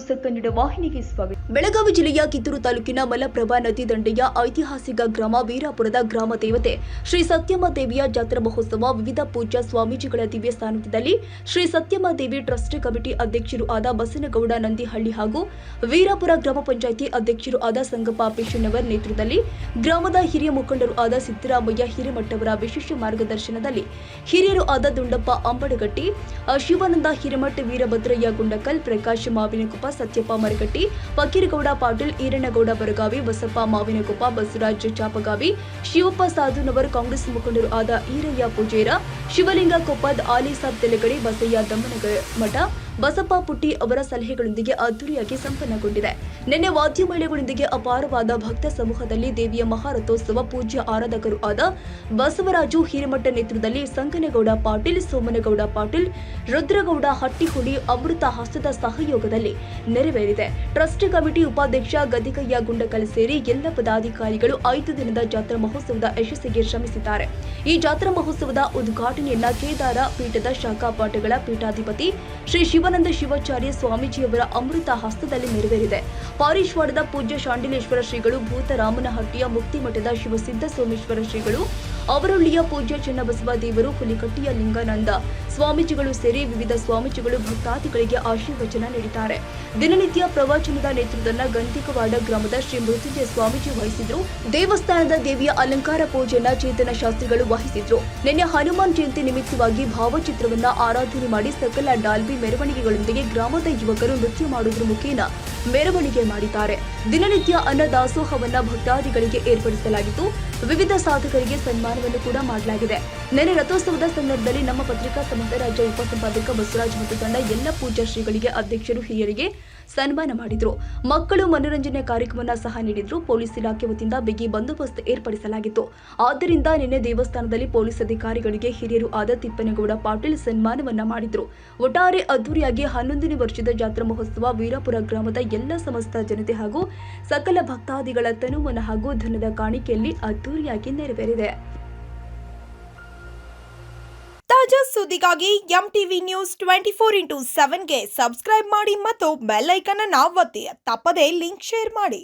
News Kannada ವಾಹಿನಿಗೆ ಸ್ವಾಗತ. ಬೆಳಗಾವಿ ಜಿಲ್ಲೆಯ ಕಿತ್ತೂರು ತಾಲೂಕಿನ ಮಲಪ್ರಭಾ ನದಿ ದಂಡೆಯ ಐತಿಹಾಸಿಕ ಗ್ರಾಮ ವೀರಾಪುರದ ಗ್ರಾಮ ದೇವತೆ ಶ್ರೀ ಸತ್ಯಮ್ಮ ದೇವಿಯ ಜಾತ್ರಾ ಮಹೋತ್ಸವ ವಿವಿಧ ಪೂಜ್ಯ ಸ್ವಾಮೀಜಿಗಳ ದಿವ್ಯ ಸಾನ್ನಿಧ್ಯದಲ್ಲಿ ಶ್ರೀ ಸತ್ಯಮ್ಮ ದೇವಿ ಟ್ರಸ್ಟ್ ಕಮಿಟಿ ಅಧ್ಯಕ್ಷರು ಆದ ಬಸನಗೌಡ ನಂದಿಹಳ್ಳಿ ಹಾಗೂ ವೀರಾಪುರ ಗ್ರಾಮ ಪಂಚಾಯಿತಿ ಅಧ್ಯಕ್ಷರು ಆದ ಸಂಗಪ್ಪ ಪೇಶಣ್ಣವರ್ ನೇತೃತ್ವದಲ್ಲಿ ಗ್ರಾಮದ ಹಿರಿಯ ಮುಖಂಡರು ಆದ ಸಿದ್ದರಾಮಯ್ಯ ಹಿರೇಮಠವರ ವಿಶೇಷ ಮಾರ್ಗದರ್ಶನದಲ್ಲಿ ಹಿರಿಯರು ಆದ ದುಂಡಪ್ಪ ಅಂಬಡಗಟ್ಟಿ, ಶಿವಾನಂದ ಹಿರೇಮಠ, ವೀರಭದ್ರಯ್ಯ ಗುಂಡಕಲ್, ಪ್ರಕಾಶ್ ಮಾವಿನಕೊಪ್ಪ, ಸತ್ಯಪ್ಪ ಮರಗಟ್ಟಿ, ಫಕೀರಗೌಡ ಪಾಟೀಲ್, ಈರಣ್ಣಗೌಡ ಬರಗಾವಿ, ಬಸಪ್ಪ ಮಾವಿನಕೊಪ್ಪ, ಬಸವರಾಜ್ ಚಾಪಗಾವಿ, ಶಿವಪ್ಪ ಸಾಧುನವರ್, ಕಾಂಗ್ರೆಸ್ ಮುಖಂಡರು ಆದ ಈರಯ್ಯ ಪೂಜೇರ, ಶಿವಲಿಂಗ ಕೊಪ್ಪದ್, ಆಲಿಸಾಬ್ ತೆಲಗಡಿ, ಬಸಯ್ಯ ದಮ್ಮನಮಠ, ಬಸಪ್ಪ ಪುಟ್ಟಿ ಅವರ ಸಲಹೆಗಳೊಂದಿಗೆ ಅದ್ದೂರಿಯಾಗಿ ಸಂಪನ್ನಗೊಂಡಿದೆ. ನಿನ್ನೆ ವಾದ್ಯಮೇಳಗಳೊಂದಿಗೆ ಅಪಾರವಾದ ಭಕ್ತ ಸಮೂಹದಲ್ಲಿ ದೇವಿಯ ಮಹಾರಥೋತ್ಸವ ಪೂಜ್ಯ ಆರಾಧಕರು ಆದ ಬಸವರಾಜು ಹಿರೇಮಠ ನೇತೃತ್ವದಲ್ಲಿ ಸಂಗನಗೌಡ ಪಾಟೀಲ್, ಸೋಮನಗೌಡ ಪಾಟೀಲ್, ರುದ್ರಗೌಡ ಹಟ್ಟಿಹುಳಿ, ಅಮೃತ ಹಸ್ತದ ಸಹಯೋಗದಲ್ಲಿ ನೆರವೇರಿದೆ. ಟ್ರಸ್ಟ್ ಕಮಿಟಿ ಉಪಾಧ್ಯಕ್ಷ ಗದಿಗಯ್ಯ ಗುಂಡಕಲ್ ಸೇರಿ ಎಲ್ಲ ಪದಾಧಿಕಾರಿಗಳು 5 ದಿನದ ಜಾತ್ರಾ ಮಹೋತ್ಸವದ ಯಶಸ್ಸಿಗೆ ಶ್ರಮಿಸಿದ್ದಾರೆ. ಈ ಜಾತ್ರಾ ಮಹೋತ್ಸವದ ಉದ್ಘಾಟನೆಯನ್ನ ಕೇದಾರ ಪೀಠದ ಶಾಖಾ ಪಾಠಗಳ ಪೀಠಾಧಿಪತಿ ಶ್ರೀ ಶಿವಾನಂದ ಶಿವಾಚಾರ್ಯ ಸ್ವಾಮೀಜಿಯವರ ಅಮೃತ ಹಸ್ತದಲ್ಲಿ ನೆರವೇರಿದೆ. ಪಾರೀಶ್ವಾಡದ ಪೂಜ್ಯ ಶಾಂಡಿಲೇಶ್ವರ ಶ್ರೀಗಳು, ಭೂತರಾಮನಹಟ್ಟಿಯ ಮುಕ್ತಿಮಠದ ಶಿವಸಿದ್ಧ ಸೋಮೇಶ್ವರ ಶ್ರೀಗಳು, ಅವರೊಳ್ಳಿಯ ಪೂಜ್ಯ ಚನ್ನಬಸವ ದೇವರು, ಹುಲಿಕಟ್ಟಿಯ ಲಿಂಗಾನಂದ ಸ್ವಾಮೀಜಿಗಳು ಸೇರಿ ವಿವಿಧ ಸ್ವಾಮೀಜಿಗಳು ಭಕ್ತಾದಿಗಳಿಗೆ ಆಶೀರ್ವಚನ ನೀಡಿದ್ದಾರೆ. ದಿನನಿತ್ಯ ಪ್ರವಚನದ ನೇತೃತ್ವವನ್ನು ಗಂತಿಕವಾಡ ಗ್ರಾಮದ ಶ್ರೀ ಮೃತ್ಯುಂಜಯ ಸ್ವಾಮೀಜಿ ವಹಿಸಿದ್ರು. ದೇವಸ್ಥಾನದ ದೇವಿಯ ಅಲಂಕಾರ ಪೂಜೆಯನ್ನ ಚೇತನ ಶಾಸ್ತ್ರಿಗಳು ವಹಿಸಿದ್ರು. ನಿನ್ನೆ ಹನುಮಾನ್ ಜಯಂತಿ ನಿಮಿತ್ತವಾಗಿ ಭಾವಚಿತ್ರವನ್ನ ಆರಾಧನೆ ಮಾಡಿ ಸಕಲ ಡಾಲ್ಬಿ ಮೆರವಣಿಗೆಗಳೊಂದಿಗೆ ಗ್ರಾಮದ ಯುವಕರು ನೃತ್ಯ ಮಾಡುವುದರ ಮುಖೇನ ಮೆರವಣಿಗೆ ಮಾಡಿದ್ದಾರೆ. ದಿನನಿತ್ಯ ಅನ್ನದಾಸೋಹವನ್ನ ಭಕ್ತಾದಿಗಳಿಗೆ ಏರ್ಪಡಿಸಲಾಗಿದ್ದು, ವಿವಿಧ ಸಾಧಕರಿಗೆ ಸನ್ಮಾನವನ್ನು ಕೂಡ ಮಾಡಲಾಗಿದೆ. ನೆನೆ ರಥೋತ್ಸವದ ಸಂದರ್ಭದಲ್ಲಿ ನಮ್ಮ ಪತ್ರಿಕಾ ಸಮೂಹದ ರಾಜ್ಯ ಉಪಸಂಪಾದಕ ಬಸವರಾಜ್ ಮತ್ತು ತಂಡ ಎಲ್ಲ ಪೂಜ್ಯ ಶ್ರೀಗಳಿಗೆ, ಅಧ್ಯಕ್ಷರು, ಹಿರಿಯರಿಗೆ ಸನ್ಮಾನ ಮಾಡಿದ್ರು. ಮಕ್ಕಳು ಮನೋರಂಜನೆ ಕಾರ್ಯಕ್ರಮವನ್ನು ಸಹ ನೀಡಿದ್ರು. ಪೊಲೀಸ್ ಇಲಾಖೆ ವತಿಯಿಂದ ಬಿಗಿ ಬಂದೋಬಸ್ತ್ ಏರ್ಪಡಿಸಲಾಗಿತ್ತು. ಆದ್ದರಿಂದ ನಿನ್ನೆ ದೇವಸ್ಥಾನದಲ್ಲಿ ಪೊಲೀಸ್ ಅಧಿಕಾರಿಗಳಿಗೆ ಹಿರಿಯರು ಆದ ತಿಪ್ಪನಗೌಡ ಪಾಟೀಲ್ ಸನ್ಮಾನವನ್ನ ಮಾಡಿದ್ರು. ಒಟ್ಟಾರೆ ಅದ್ದೂರಿಯಾಗಿ 11ನೇ ವರ್ಷದ ಜಾತ್ರಾ ಮಹೋತ್ಸವ ವೀರಾಪುರ ಗ್ರಾಮದ ಎಲ್ಲ ಸಮಸ್ತ ಜನತೆ ಹಾಗೂ ಸಕಲ ಭಕ್ತಾದಿಗಳ ತನುಮನ ಹಾಗೂ ಧನದ ಕಾಣಿಕೆಯಲ್ಲಿ ಅದ್ದೂರಿಯಾಗಿ ನೆರವೇರಿದೆ. ತಾಜಾ ಸುದ್ದಿಗಾಗಿ ಎಂಟಿವಿ ನ್ಯೂಸ್ 24x7ಗೆ ಸಬ್ಸ್ಕ್ರೈಬ್ ಮಾಡಿ ಮತ್ತು ಬೆಲ್ ಐಕಾನ್ ಅನ್ನು ಒತ್ತಿ. ತಪ್ಪದೇ ಲಿಂಕ್ ಶೇರ್ ಮಾಡಿ.